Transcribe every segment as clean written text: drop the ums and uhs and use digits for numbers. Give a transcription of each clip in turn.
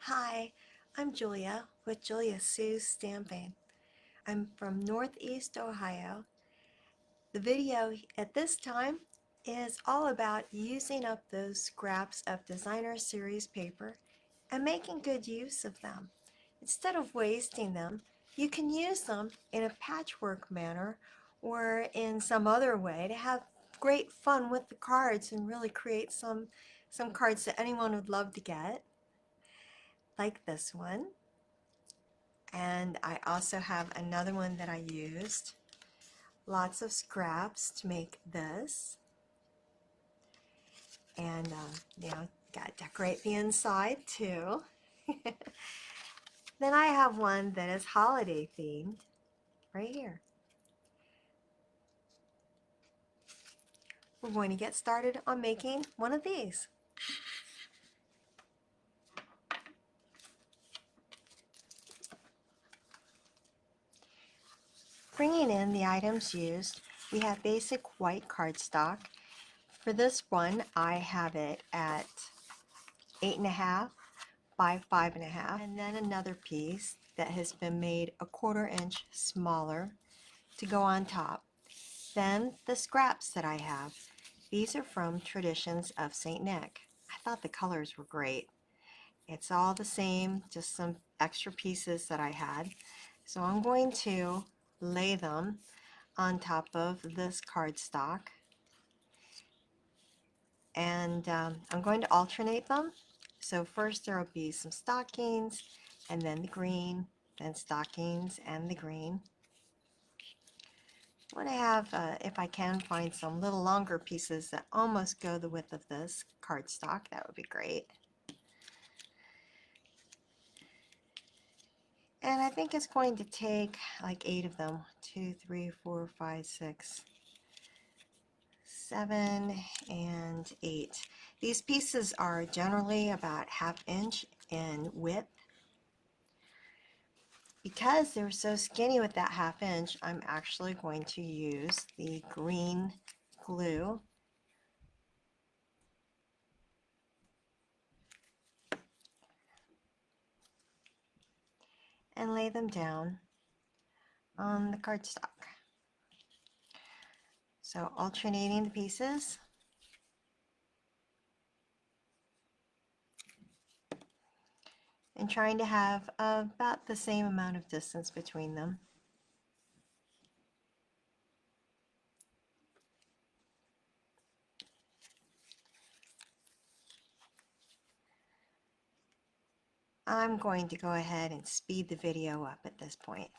Hi, I'm Julia with Julia Sue's Stamping. I'm from Northeast Ohio. The video at this time is all about using up those scraps of designer series paper and making good use of them. Instead of wasting them, you can use them in a patchwork manner or in some other way to have great fun with the cards and really create some cards that anyone would love to get, like this one. And I also have another one that I used. Lots of scraps to make this. And, got to decorate the inside too. Then I have one that is holiday themed right here. We're going to get started on making one of these. Bringing in the items used, we have basic white cardstock. For this one, I have it at 8.5 by 5.5, and then another piece that has been made a 1/4 inch smaller to go on top. Then the scraps that I have. These are from Traditions of St. Nick. I thought the colors were great. It's all the same, just some extra pieces that I had. So I'm going to lay them on top of this cardstock. And I'm going to alternate them. So first there will be some stockings, and then the green, then stockings and the green. I want to have, if I can find some little longer pieces that almost go the width of this cardstock, that would be great. And I think it's going to take like 8 of them. 2, 3, 4, 5, 6, 7, and 8. These pieces are generally about 1/2 inch in width. Because they're so skinny with that 1/2 inch, I'm actually going to use the green glue. And lay them down on the cardstock. So alternating the pieces. And trying to have about the same amount of distance between them. I'm going to go ahead and speed the video up at this point.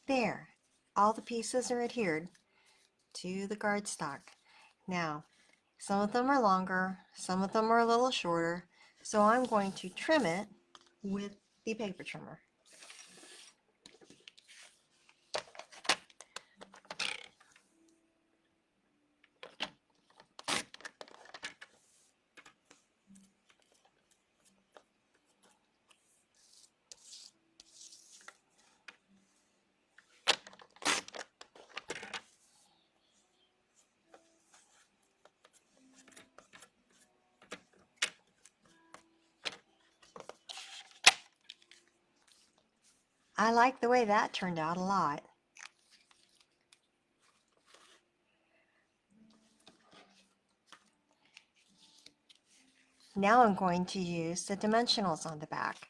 There. All the pieces are adhered to the cardstock. Now, some of them are longer, some of them are a little shorter, so I'm going to trim it with the paper trimmer. I like the way that turned out a lot. Now I'm going to use the dimensionals on the back.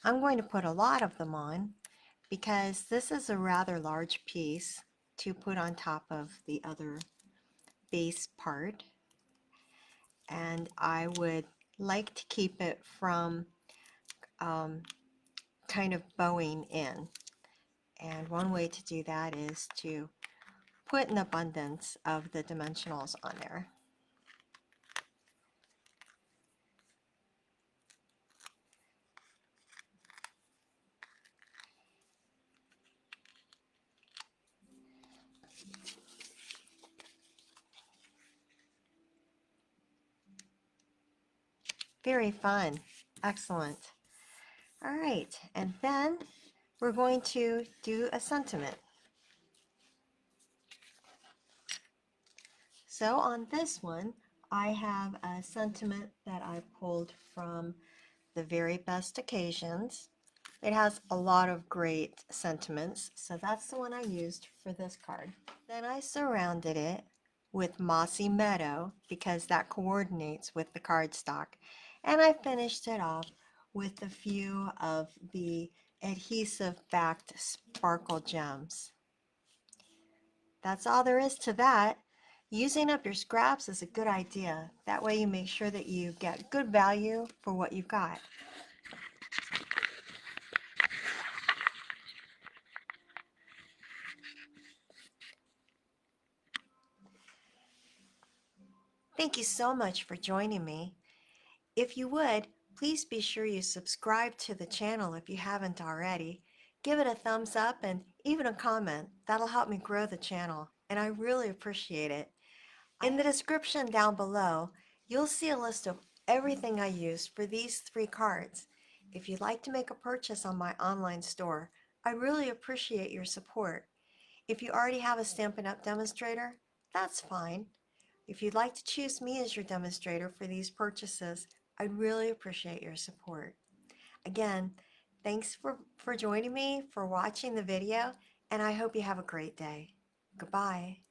I'm going to put a lot of them on because this is a rather large piece to put on top of the other base part, and I would like to keep it from kind of bowing in. And one way to do that is to put an abundance of the dimensionals on there. Very fun. Excellent. All right, and then we're going to do a sentiment. So on this one, I have a sentiment that I pulled from The Very Best Occasions. It has a lot of great sentiments, so that's the one I used for this card. Then I surrounded it with Mossy Meadow because that coordinates with the cardstock. And I finished it off with a few of the adhesive-backed sparkle gems. That's all there is to that. Using up your scraps is a good idea. That way you make sure that you get good value for what you've got. Thank you so much for joining me. If you would, please be sure you subscribe to the channel if you haven't already. Give it a thumbs up and even a comment. That'll help me grow the channel, and I really appreciate it. In the description down below, you'll see a list of everything I used for these 3 cards. If you'd like to make a purchase on my online store, I really appreciate your support. If you already have a Stampin' Up! Demonstrator, that's fine. If you'd like to choose me as your demonstrator for these purchases, I'd really appreciate your support. Again, thanks for joining me, for watching the video, and I hope you have a great day. Goodbye.